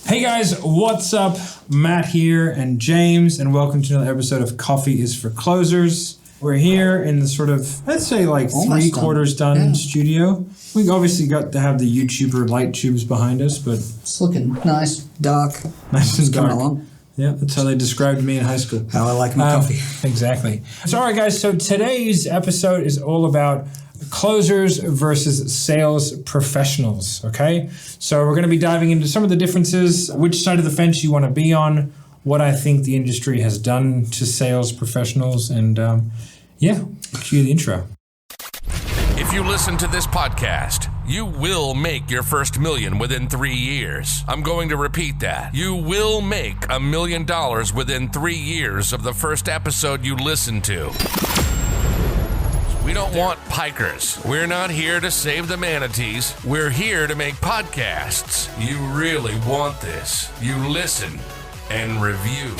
Hey guys, what's up? Matt here and James, and welcome to another episode of Coffee is for Closers. We're here in the sort of, let's say like almost 3/4 done studio. We obviously got to have the YouTuber light tubes behind us, but it's looking nice, dark. Nice and dark. Along. Yeah, that's how they described me in high school. How I like my coffee. Exactly. So, all right, guys. So today's episode is all about closers versus sales professionals. Okay. So we're going to be diving into some of the differences, which side of the fence you want to be on, what I think the industry has done to sales professionals, and cue the intro. If you listen to this podcast, you will make your first $1 million within 3 years. I'm going to repeat that. You will make $1 million within 3 years of the first episode you listen to. We don't want pikers. We're not here to save the manatees. We're here to make podcasts. You really want this. You listen and review.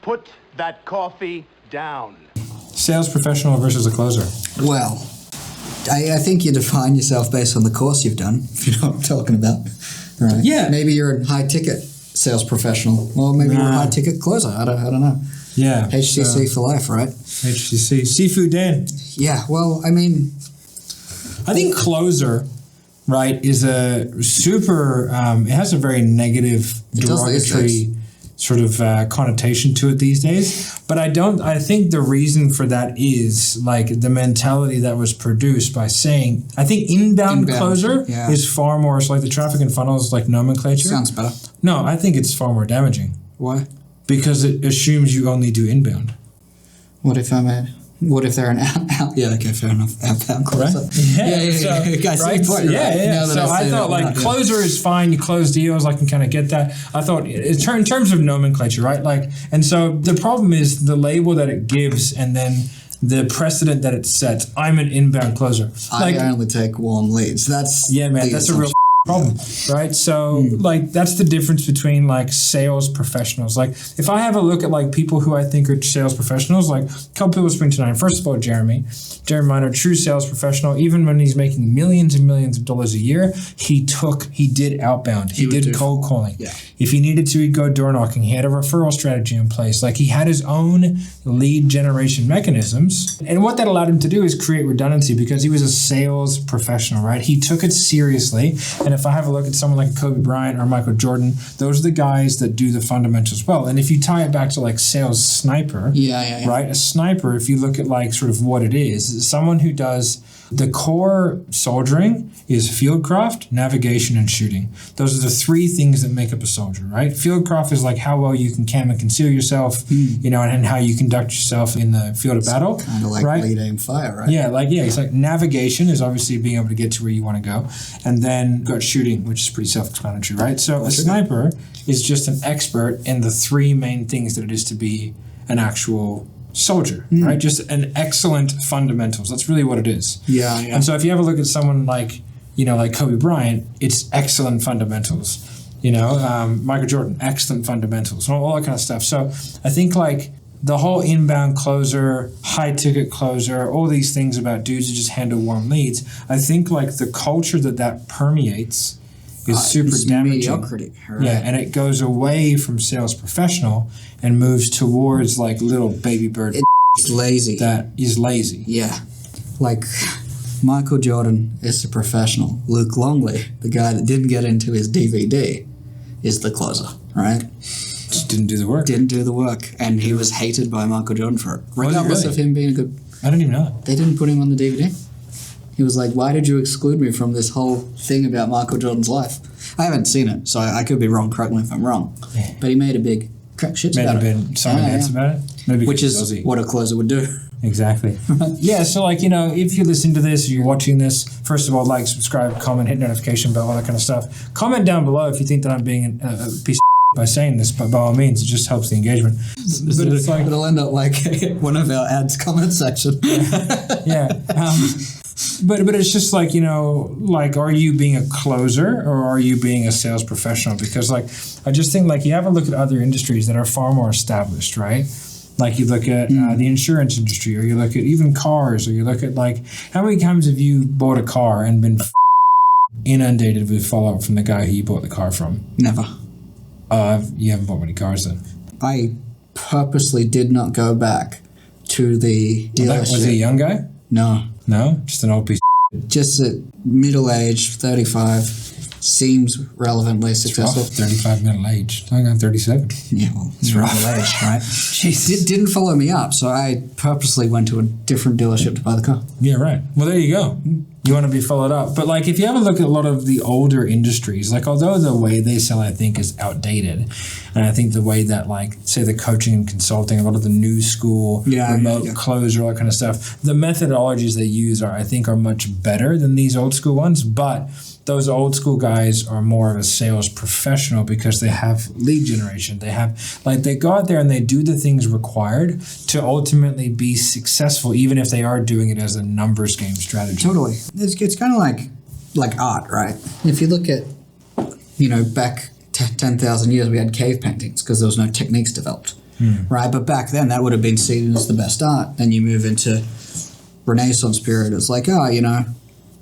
Put that coffee down. Sales professional versus a closer. Well, I think you define yourself based on the course you've done, if you know what I'm talking about. Right. Yeah. Maybe you're a high-ticket sales professional, or maybe you're a high-ticket closer. I don't know. Yeah. HCC for life, right? HCC. Seafood Dan. Yeah, well, I mean, I think closer, right, is a super, it has a very negative, derogatory sort of connotation to it these days. But I think the reason for that is like the mentality that was produced by saying, I think inbound closer is far more, so like the traffic and funnels like nomenclature. Sounds better. No, I think it's far more damaging. Why? Because it assumes you only do inbound. What if they're an out? Yeah, okay, fair enough. Outbound closer. Right? Yeah. So I thought like closer is fine. You close deals. I can kind of get that. I thought in terms of nomenclature, right? Like, and so the problem is the label that it gives, and then the precedent that it sets. I'm an inbound closer. I only take warm leads. That's a real problem, right? So like that's the difference between like sales professionals. Like if I have a look at like people who I think are sales professionals, like a couple people spring to mind. First of all, Jeremy Miner, true sales professional. Even when he's making millions and millions of dollars a year, he did outbound. He did cold calling. Yeah. If he needed to, he'd go door knocking. He had a referral strategy in place. Like he had his own lead generation mechanisms. And what that allowed him to do is create redundancy because he was a sales professional, right? He took it seriously. And if I have a look at someone like Kobe Bryant or Michael Jordan, those are the guys that do the fundamentals well. And if you tie it back to like sales sniper, right? A sniper, if you look at like sort of what it is someone who does the core soldiering is fieldcraft, navigation, and shooting. Those are the three things that make up a soldier, right? Fieldcraft is like how well you can cam and conceal yourself, and how you conduct yourself in the field of battle. Kind of like lead, aim, fire, right? It's like navigation is obviously being able to get to where you want to go. And then you've got shooting, which is pretty self-explanatory, right? So a sniper is just an expert in the three main things that it is to be an actual soldier, right? Just an excellent fundamentals. That's really what it is. Yeah. And so if you have a look at someone like Kobe Bryant, it's excellent fundamentals. Michael Jordan, excellent fundamentals, all that kind of stuff. So I think like the whole inbound closer, high ticket closer, all these things about dudes who just handle warm leads, I think like the culture that permeates is super damaging. Mediocrity, right? Yeah, and it goes away from sales professional and moves towards like little baby bird. It's lazy. That is lazy. Yeah. Like Michael Jordan is a professional. Luke Longley, the guy that didn't get into his DVD, is the closer, right? Just didn't do the work. And he was hated by Michael Jordan for it. Regardless of him being a good... I didn't even know that. They didn't put him on the DVD. He was like, why did you exclude me from this whole thing about Michael Jordan's life? I haven't seen it, so I could be wrong. Correct me if I'm wrong. Yeah. But he made a big crack shit about it. About it? Maybe which is what a closer would do. Exactly. Yeah, so like, if you listen to this or you're watching this, first of all, like, subscribe, comment, hit notification bell, all that kind of stuff. Comment down below if you think that I'm being a piece of by saying this, but by all means, it just helps the engagement. But it's like it'll end up like one of our ads comment section. But it's just like, like, are you being a closer or are you being a sales professional? Because like, I just think like you have a look at other industries that are far more established, right? Like you look at the insurance industry, or you look at even cars, or you look at like, how many times have you bought a car and been inundated with follow-up from the guy who you bought the car from? Never. You haven't bought many cars then. I purposely did not go back to the dealership. Was he a young guy? No. No? Just an old piece Just at middle-aged, 35, seems relevantly successful. 35 middle-aged. I'm 37. Yeah, well, it's middle-aged, right? Jeez. Didn't follow me up, so I purposely went to a different dealership to buy the car. Yeah, right. Well, there you go. You want to be followed up. But, like, if you have a look at a lot of the older industries, like, although the way they sell, I think, is outdated, and I think the way that, like, say the coaching and consulting, a lot of the new school, remote closer, all that kind of stuff, the methodologies they use I think are much better than these old school ones, but those old school guys are more of a sales professional because they have lead generation. They have, like, they go out there and they do the things required to ultimately be successful, even if they are doing it as a numbers game strategy. Totally. It's kind of like art, right? If you look at, back 10,000 years, we had cave paintings because there was no techniques developed, right? But back then, that would have been seen as the best art. Then you move into Renaissance period. It's like,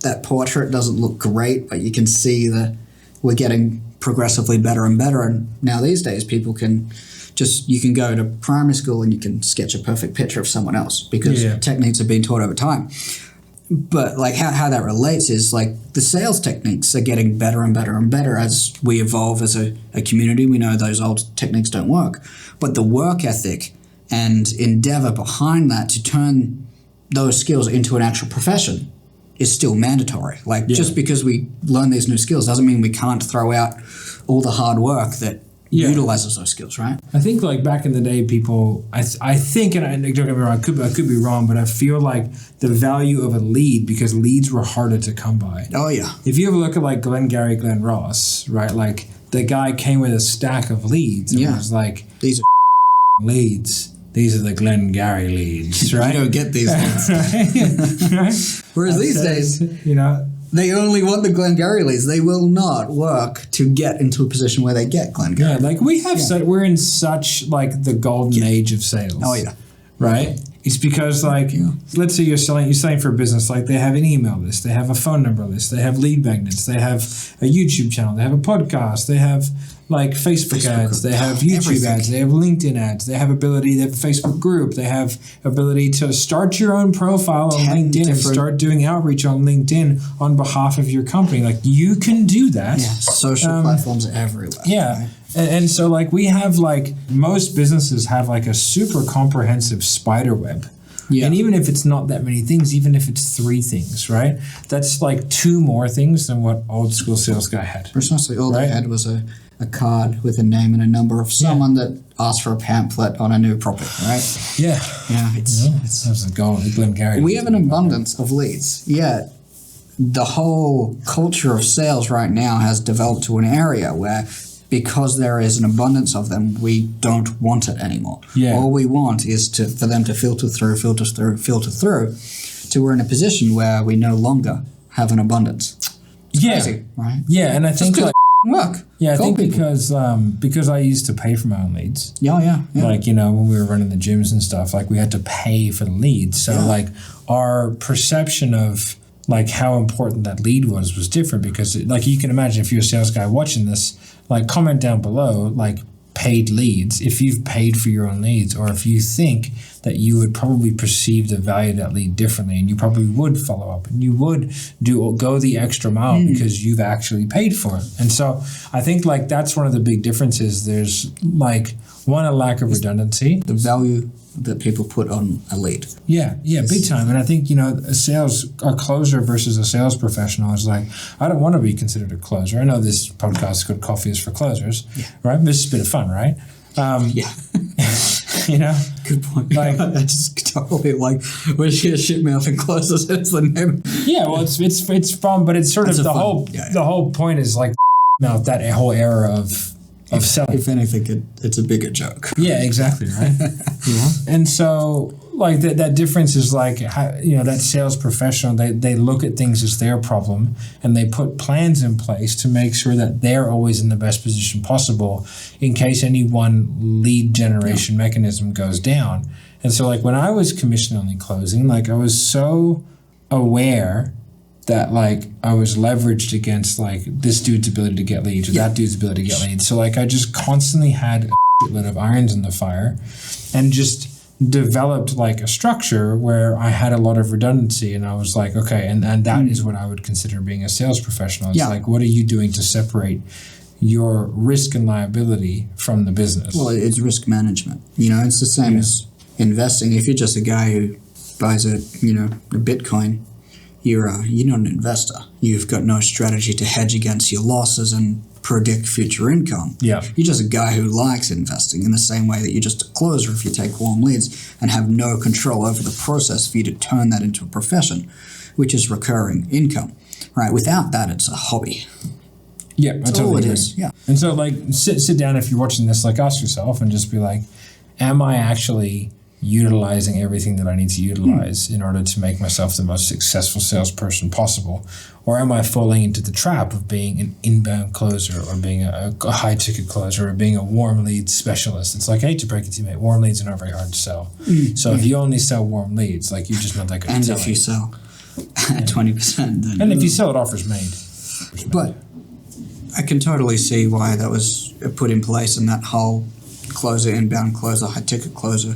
that portrait doesn't look great, but you can see that we're getting progressively better and better. And now these days, people you can go to primary school and you can sketch a perfect picture of someone else because techniques have been taught over time. But like how that relates is like the sales techniques are getting better and better and better as we evolve as a community. We know those old techniques don't work, but the work ethic and endeavor behind that to turn those skills into an actual profession is still mandatory. Just because we learn these new skills doesn't mean we can't throw out all the hard work that utilizes those skills, right? I think like back in the day, people, I think, and don't get me wrong, I could be wrong, but I feel like the value of a lead, because leads were harder to come by. Oh, yeah. If you ever look at like Glengarry Glen Ross, right, like the guy came with a stack of leads and was like, these are leads. These are the Glengarry leads, right? You don't get these leads. Right? Whereas these days, they only want the Glengarry leads. They will not work to get into a position where they get Glengarry. Yeah, like we have, we're in such like the golden age of sales. Oh, yeah. Right? It's because like, let's say you're selling for a business, like they have an email list, they have a phone number list, they have lead magnets, they have a YouTube channel, they have a podcast, they have like Facebook ads, they have YouTube ads, they have LinkedIn ads, they have a Facebook group, they have ability to start your own profile on LinkedIn and start doing outreach on LinkedIn on behalf of your company. Like you can do that. Yeah, social platforms everywhere. Yeah. Right? And so like we have like most businesses have like a super comprehensive spider web. Yeah. And even if it's not that many things, even if it's 3 things, right? That's like 2 more things than what old school sales guy had. Precisely. All they had was a card with a name and a number of someone that asked for a pamphlet on a new property, right? Yeah. Yeah. That's the goal. We have an abundance of leads, yet the whole culture of sales right now has developed to an area where because there is an abundance of them, we don't want it anymore. Yeah. All we want is for them to filter through, till we're in a position where we no longer have an abundance. It's crazy, right? Yeah, and I think like work. Yeah, I think because I used to pay for my own leads. Yeah. Like, when we were running the gyms and stuff, like we had to pay for the leads. So like our perception of like how important that lead was different because like you can imagine if you're a sales guy watching this, like comment down below, like paid leads, if you've paid for your own leads, or if you think that you would probably perceive the value of that lead differently and you probably would follow up and you would go the extra mile because you've actually paid for it. And so I think like that's one of the big differences. There's like a lack of redundancy. The value that people put on a lead. Yeah, big time. And I think, a closer versus a sales professional is like, I don't want to be considered a closer. I know this podcast is called Coffee is for Closers, right? This is a bit of fun, right? Good point. Like, I just totally like when she has shit mouth and closes, it's the name. Yeah, well, it's fun, but it's sort of the whole point is like mouth, that whole era of selling. If anything, it's a bigger joke. Yeah, exactly, right? And so, like, that difference is like, how, that sales professional, they look at things as their problem and they put plans in place to make sure that they're always in the best position possible in case any one lead generation mechanism goes down. And so, like, when I was commission-only closing, like, I was so aware that like I was leveraged against like this dude's ability to get leads or that dude's ability to get leads. So like I just constantly had a shitload of irons in the fire and just developed like a structure where I had a lot of redundancy, and I was like, okay, and that is what I would consider being a sales professional. It's like, what are you doing to separate your risk and liability from the business? Well, it's risk management. You know, it's the same as investing. If you're just a guy who buys a Bitcoin, you're not an investor. You've got no strategy to hedge against your losses and predict future income. Yeah. You're just a guy who likes investing in the same way that you're just a closer if you take warm leads and have no control over the process for you to turn that into a profession, which is recurring income, right? Without that, it's a hobby. Yeah, That's all it is. Yeah. And so like sit down if you're watching this, like ask yourself and just be like, am I actually utilizing everything that I need to utilize in order to make myself the most successful salesperson possible? Or am I falling into the trap of being an inbound closer or being a high ticket closer or being a warm lead specialist? It's like, I hate to break it to you, mate, warm leads are not very hard to sell. So if you only sell warm leads, like you're just not that good at selling. And if you sell at 20%, then... And if you sell it, offers made. But I can totally see why that was put in place in that whole closer, inbound closer, high ticket closer,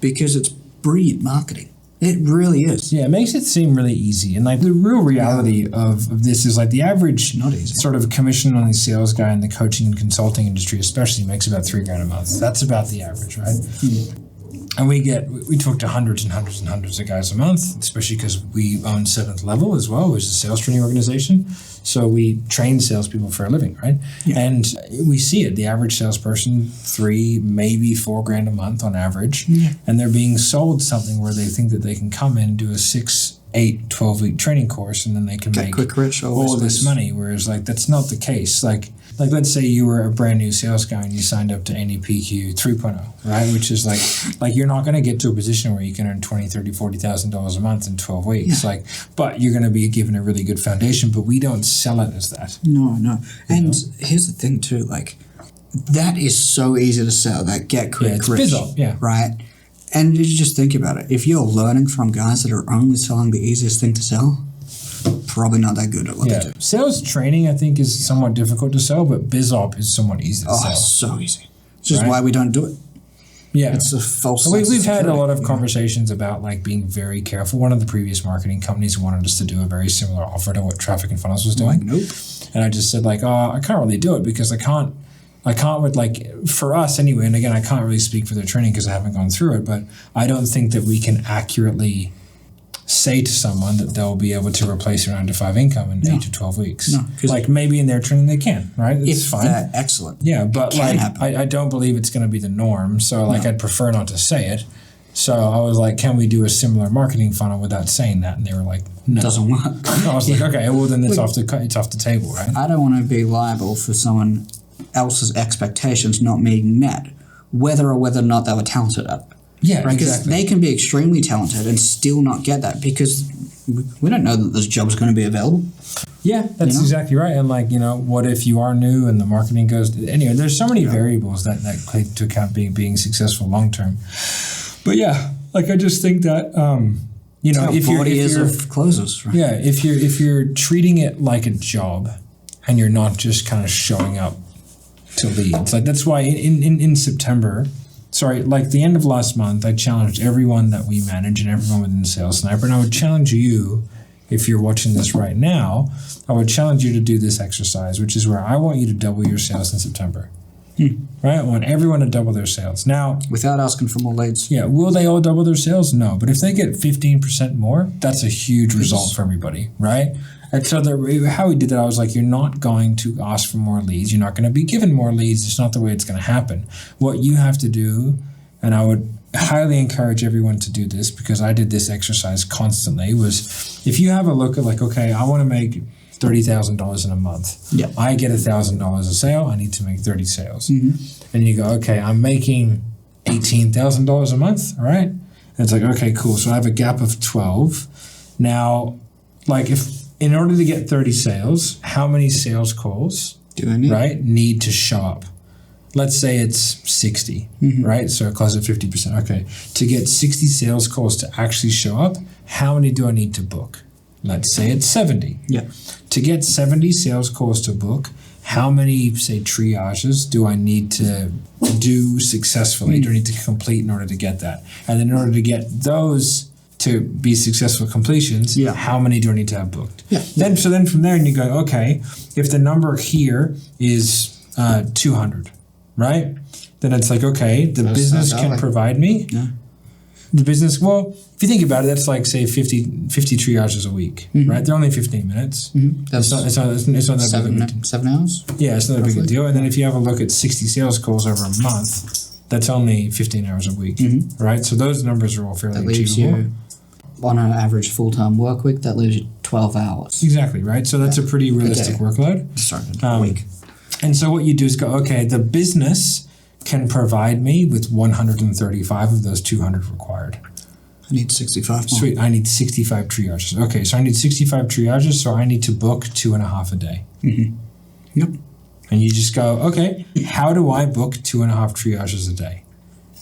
because it's brilliant marketing. It really is. Yeah, it makes it seem really easy. And like the real reality of this is like the average Not easy. sort of commission on the sales guy in the coaching and consulting industry especially makes about $3,000 a month. That's about the average, right? And we talk to hundreds and hundreds and hundreds of guys a month, especially because we own Seventh Level as well, which is a sales training organization. So we train salespeople for a living, right? Yeah. And we see it. The average salesperson, $3,000, maybe $4,000 a month on average. Yeah. And they're being sold something where they think that they can come in and do a 6, 8, 12-week training course and then they can make quick rich, all this money. Whereas like that's not the case. Like let's say you were a brand new sales guy and you signed up to NEPQ 3.0, right? Which is like you're not going to get to a position where you can earn $20,000, $30,000, $40,000 a month in 12 weeks. Yeah. But you're going to be given a really good foundation, but we don't sell it as that. No. And here's the thing too, like that is so easy to sell, that get quick rich. Yeah. Right? And you just think about it. If you're learning from guys that are only selling the easiest thing to sell, probably not that good at what they do. Sales training, I think, is somewhat difficult to sell, but BizOp is somewhat easy to sell. It's so easy. It's just why we don't do it. Yeah. It's a false We've had a lot of conversations about like being very careful. One of the previous marketing companies wanted us to do a very similar offer to what Traffic and Funnels was doing. Nope. And I just said like, I can't really do it because I can't with like, for us anyway, and again, I can't really speak for their training because I haven't gone through it, but I don't think that we can accurately say to someone that they'll be able to replace your 9-to-5 income in 8 to 12 weeks. No, like maybe in their training they can, right? It's fine. They're excellent. Yeah, but like I don't believe it's going to be the norm. So like I'd prefer not to say it. So I was like, can we do a similar marketing funnel without saying that? And they were like, no. Doesn't work. I was like, okay, well then it's off the table, right? I don't want to be liable for someone else's expectations not being met, whether or not they were talented at it. Yeah, right? Because exactly. they can be extremely talented and still not get that because we don't know that this job is going to be available. Yeah, that's exactly right. And like, what if you are new and the marketing goes... Anyway, there's so many variables that play into account being successful long term. But yeah, like I just think that, if 40 years of closes, right? Yeah, if you're treating it like a job and you're not just kind of showing up to leads. Like that's why in September... like the end of last month, I challenged everyone that we manage and everyone within Sales Sniper. And I would challenge you, if you're watching this right now, I would challenge you to do this exercise, which is where I want you to double your sales in September. Right? I want everyone to double their sales. Now, without asking for more leads. Yeah. Will they all double their sales? No. But if they get 15% more, that's a huge result for everybody, right? And so how we did that, I was like, you're not going to ask for more leads. You're not going to be given more leads. It's not the way it's going to happen. What you have to do, and I would highly encourage everyone to do this because I did this exercise constantly, was if you have a look at like, okay, I want to make $30,000 in a month. Yeah. I get $1,000 a sale. I need to make 30 sales. Mm-hmm. And you go, okay, I'm making $18,000 a month. All right. And it's like, okay, cool. So I have a gap of 12. Now, like in order to get 30 sales, how many sales calls do I need to show up? Let's say it's 60, right? So close at 50%. Okay. To get 60 sales calls to actually show up, how many do I need to book? Let's say it's 70. Yeah. To get 70 sales calls to book, how many, say, triages do I need to do successfully? Do I need to complete in order to get that? And then in order to get those to be successful completions, how many do I need to have booked? Then from there, and you go, okay, if the number here is 200, right? Then it's like, okay, the business can provide me. Yeah. The business, well, if you think about it, that's like, say, 50 triages a week, right? They're only 15 minutes. That's it's not that big of a deal. 7 hours? Yeah, it's not a big a deal. And then if you have a look at 60 sales calls over a month, that's only 15 hours a week, right? So those numbers are all fairly achievable. You, on an average full-time work week, that leaves you 12 hours. Exactly, right? So that's a pretty realistic workload. Sorry, a week. And so what you do is go, okay, the business can provide me with 135 of those 200 required. I need 65 more. Sweet, I need 65 triages. Okay, so I need 65 triages, so I need to book 2.5 a day. Yep. And you just go, okay, how do I book 2.5 triages a day?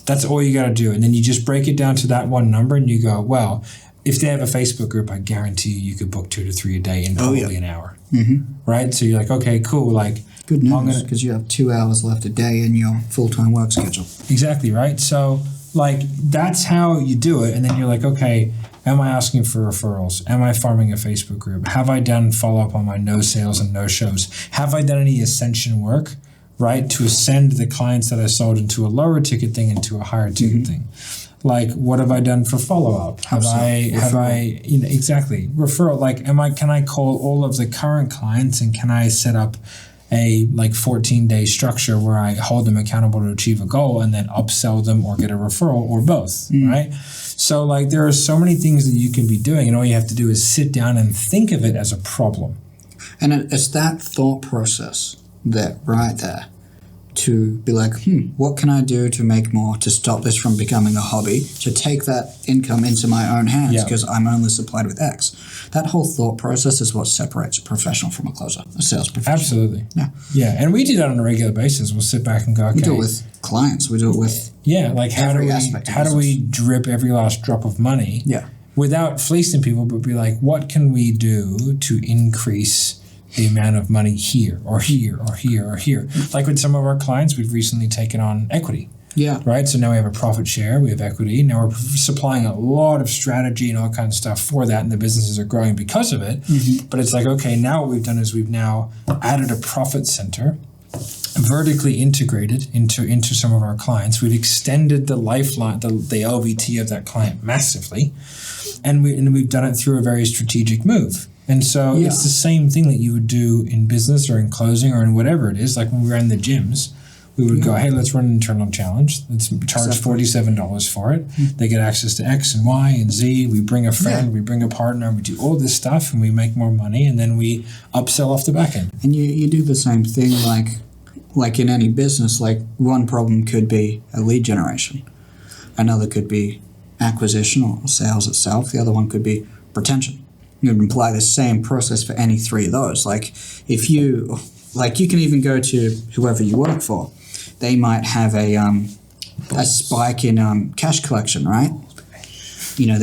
That's all you got to do. And then you just break it down to that one number and you go, well, if they have a Facebook group, I guarantee you could book 2 to 3 a day in probably an hour. Right? So you're like, okay, cool. Like, good news, because you have 2 hours left a day in your full-time work schedule. Exactly, right? So, like, that's how you do it. And then you're like, okay, am I asking for referrals? Am I farming a Facebook group? Have I done follow-up on my no sales and no shows? Have I done any ascension work, right, to ascend the clients that I sold into a lower ticket thing into a higher ticket thing? Like, what have I done for follow-up? Have I, you know, exactly, referral. Like, can I call all of the current clients and can I set up a 14-day structure where I hold them accountable to achieve a goal and then upsell them or get a referral or both, right? So like there are so many things that you can be doing, and all you have to do is sit down and think of it as a problem. And it's that thought process that right there to be like, what can I do to make more, to stop this from becoming a hobby, to take that income into my own hands because I'm only supplied with X. That whole thought process is what separates a professional from a closer, a sales professional. Absolutely. Yeah. Yeah, and we do that on a regular basis. We'll sit back and go, okay. We do it with clients. We do it with like how do we drip every last drop of money without fleecing people, but be like, what can we do to increase the amount of money here or here or here or here? Like with some of our clients, we've recently taken on equity. Yeah. Right? So now we have a profit share, we have equity. Now we're supplying a lot of strategy and all kinds of stuff for that, and the businesses are growing because of it. But it's like, okay, now what we've done is we've now added a profit center, vertically integrated into some of our clients. We've extended the lifeline, the LVT of that client massively, and we've done it through a very strategic move. And so it's the same thing that you would do in business or in closing or in whatever it is. Like when we were in the gyms, we would go, hey, let's run an internal challenge. Let's charge $47 for it. They get access to X and Y and Z. We bring a friend, we bring a partner, we do all this stuff, and we make more money, and then we upsell off the back end. And you do the same thing like in any business. Like one problem could be a lead generation. Another could be acquisition or sales itself. The other one could be retention. You would apply the same process for any three of those. Like if you, you can even go to whoever you work for. They might have a spike in cash collection, right? You know,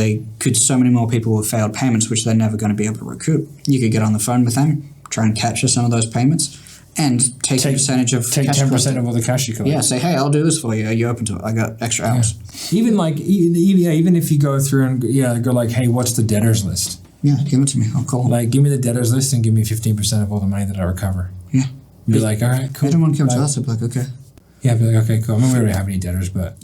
so many more people with failed payments, which they're never going to be able to recoup. You could get on the phone with them, try and capture some of those payments, and take a percentage of take cash 10% collected. of all the cash you collect. Yeah, say, hey, I'll do this for you. Are you open to it? I got extra hours. Even even if you go through and go like, hey, what's the debtors list? Yeah, give it to me. I'll call them. Like, give me the debtors list and give me 15% of all the money that I recover. Yeah. Be like, all right, cool. Everyone comes to us, I'd be like, okay. Yeah, I'd be like, okay, cool. I mean, we don't have any debtors, but,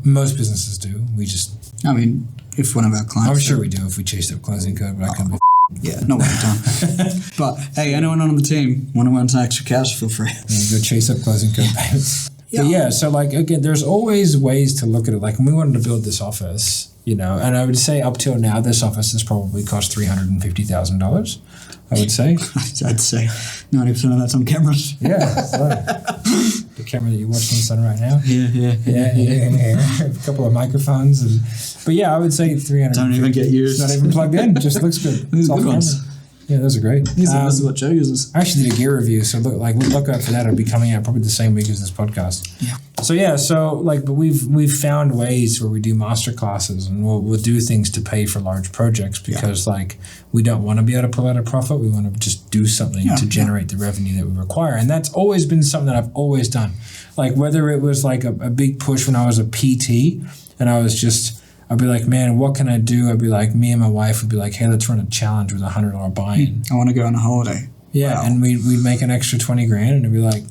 most businesses do. We just... I mean, if one of our clients... I'm sure we do if we chased up closing code, but I couldn't be... Yeah, not one time. But, hey, anyone on the team want to earn some extra cash, feel free. Yeah, go chase up closing code payments. But so, again, there's always ways to look at it. Like, when we wanted to build this office... and I would say up till now, this office has probably cost $350,000, I would say. I'd say 90% of that's on cameras. Yeah. The camera that you're watching this on right now. Yeah. A couple of microphones. But I would say $350,000. Don't even get used. It's not even plugged in. It just looks good. It's all good ones. Yeah, those are great. This is what Joe uses. I actually did a gear review, so look out for that. It'll be coming out probably the same week as this podcast. Yeah. But we've found ways where we do master classes, and we'll do things to pay for large projects because we don't want to be able to pull out a profit. We want to just do something to generate the revenue that we require, and that's always been something that I've always done. Like whether it was like a big push when I was a PT, and I'd be like, man, what can I do? I'd be like, me and my wife would be like, hey, let's run a challenge with $100 buy-in. I want to go on a holiday. Yeah, wow. And we'd make an extra $20,000, and it'd be like,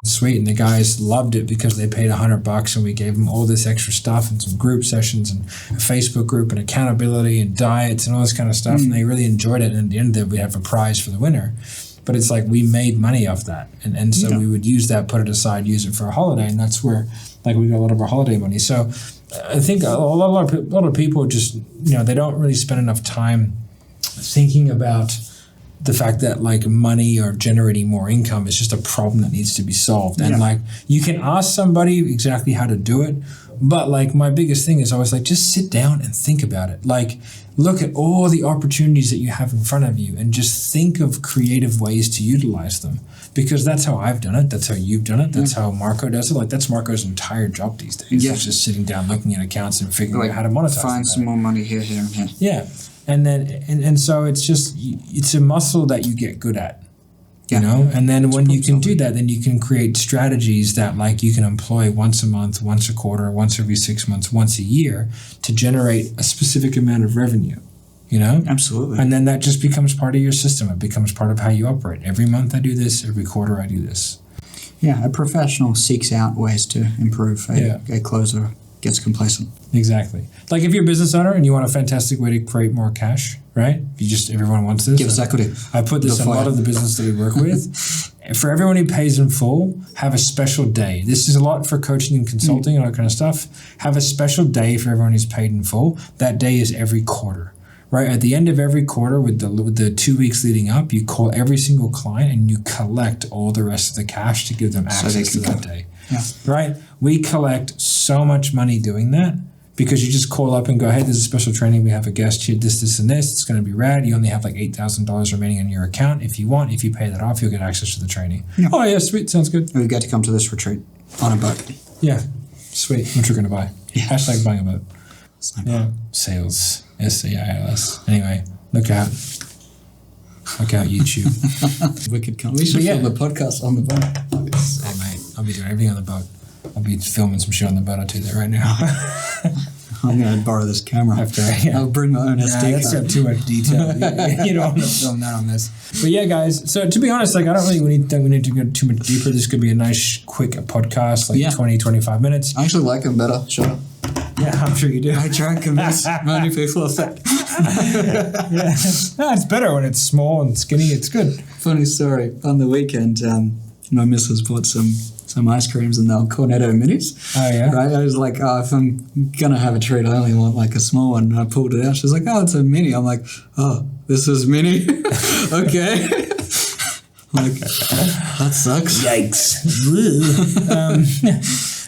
sweet. And the guys loved it because they paid $100, and we gave them all this extra stuff and some group sessions and a Facebook group and accountability and diets and all this kind of stuff, and they really enjoyed it. And at the end of it, we have a prize for the winner. But it's like we made money off that, and so we would use that, put it aside, use it for a holiday, and that's where we got a lot of our holiday money. So I think a lot of people just they don't really spend enough time thinking about the fact that money or generating more income is just a problem that needs to be solved. And you can ask somebody exactly how to do it, but my biggest thing is always just sit down and think about it. Look at all the opportunities that you have in front of you and just think of creative ways to utilize them, because that's how I've done it. That's how you've done it. That's how Marco does it. That's Marco's entire job these days. It's just sitting down, looking at accounts and figuring out how to monetize. Find some more money here, and here. Yeah. And then, and so it's a muscle that you get good at, and then when you can do that, then you can create strategies that you can employ once a month, once a quarter, once every 6 months, once a year to generate a specific amount of revenue, Absolutely. And then that just becomes part of your system. It becomes part of how you operate. Every month I do this, every quarter I do this. Yeah. A professional seeks out ways to improve. A closer gets complacent. Exactly. If you're a business owner and you want a fantastic way to create more cash, right? Everyone wants this. Give us equity. I put this in a lot of the business that we work with. For everyone who pays in full, have a special day. This is a lot for coaching and consulting and all that kind of stuff. Have a special day for everyone who's paid in full. That day is every quarter. Right at the end of every quarter, with the 2 weeks leading up, you call every single client and you collect all the rest of the cash to give them access to that day. Yeah. Right? We collect so much money doing that because you just call up and go, hey, there's a special training. We have a guest here, this, and this. It's going to be rad. You only have $8,000 remaining in your account. If you pay that off, you'll get access to the training. Yeah. Oh, yeah, sweet. Sounds good. We get to come to this retreat on a boat. Yeah. Sweet. What you're going to buy. Yeah. # buying a boat. Yeah. Sales. SAILS. Anyway, look out YouTube. Wicked come. We should film the podcast on the boat. Hey mate, I'll be doing everything on the boat. I'll be filming some shit on the boat. I'll do that right now. I'm going to borrow this camera. I'll bring my own SD card. That's got too much detail. You don't want to film that on this. But yeah, guys. So to be honest, I don't really think we need to go too much deeper. This could be a nice, quick podcast, 20, 25 minutes. I actually like them better. Sure. Yeah, I'm sure you do. I try and convince many people of that. No, it's better when it's small and skinny. It's good. Funny story. On the weekend, my missus bought some ice creams and they were Cornetto minis. Oh, yeah? Right? I was like, if I'm going to have a treat, I only want a small one. And I pulled it out. She was like, oh, it's a mini. I'm like, oh, this is mini? Okay. I'm like, that sucks. Yikes.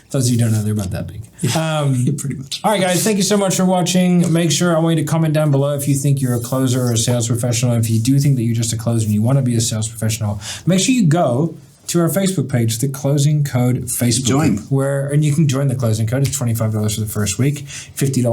Those of you who don't know, they're about that big. Yeah, pretty much. All right, guys, thank you so much for watching. Make sure I want you to comment down below if you think you're a closer or a sales professional. If you do think that you're just a closer and you want to be a sales professional, make sure you go to our Facebook page, the Closing Code Facebook group, and you can join the Closing Code. It's $25 for the first week, $50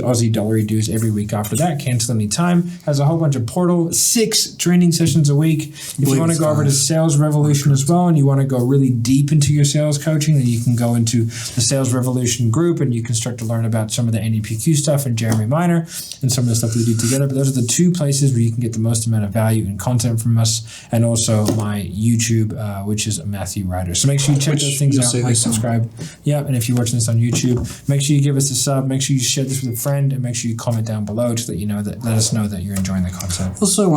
Aussie dollar dues every week after that. Cancel any time. Has a whole bunch of portal, 6 training sessions a week. If you want to go over to Sales Revolution as well, and you want to go really deep into your sales coaching, then you can go into the Sales Revolution group, and you can start to learn about some of the NDPQ stuff and Jeremy Minor and some of the stuff we do together. But those are the 2 places where you can get the most amount of value and content from us, and also my YouTube, which is Matthew Ryder. So make sure you check those things out, subscribe. Yeah, and if you're watching this on YouTube, make sure you give us a sub, make sure you share this with a friend, and make sure you comment down below to let us know that you're enjoying the content. Also,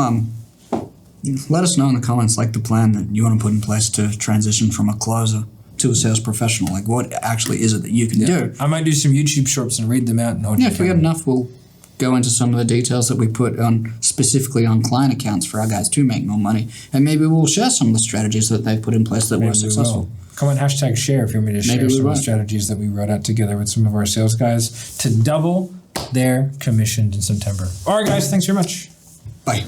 let us know in the comments the plan that you want to put in place to transition from a closer to a sales professional. What actually is it that you can do? I might do some YouTube shorts and read them out. And if we get enough, we'll go into some of the details that we put on specifically on client accounts for our guys to make more money. And maybe we'll share some of the strategies that they've put in place that were successful. Come on, #share if you want me to share some of the strategies that we wrote out together with some of our sales guys to double their commissions in September. All right, guys, thanks very much. Bye.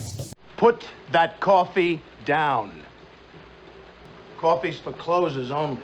Put that coffee down. Coffee's for closers only.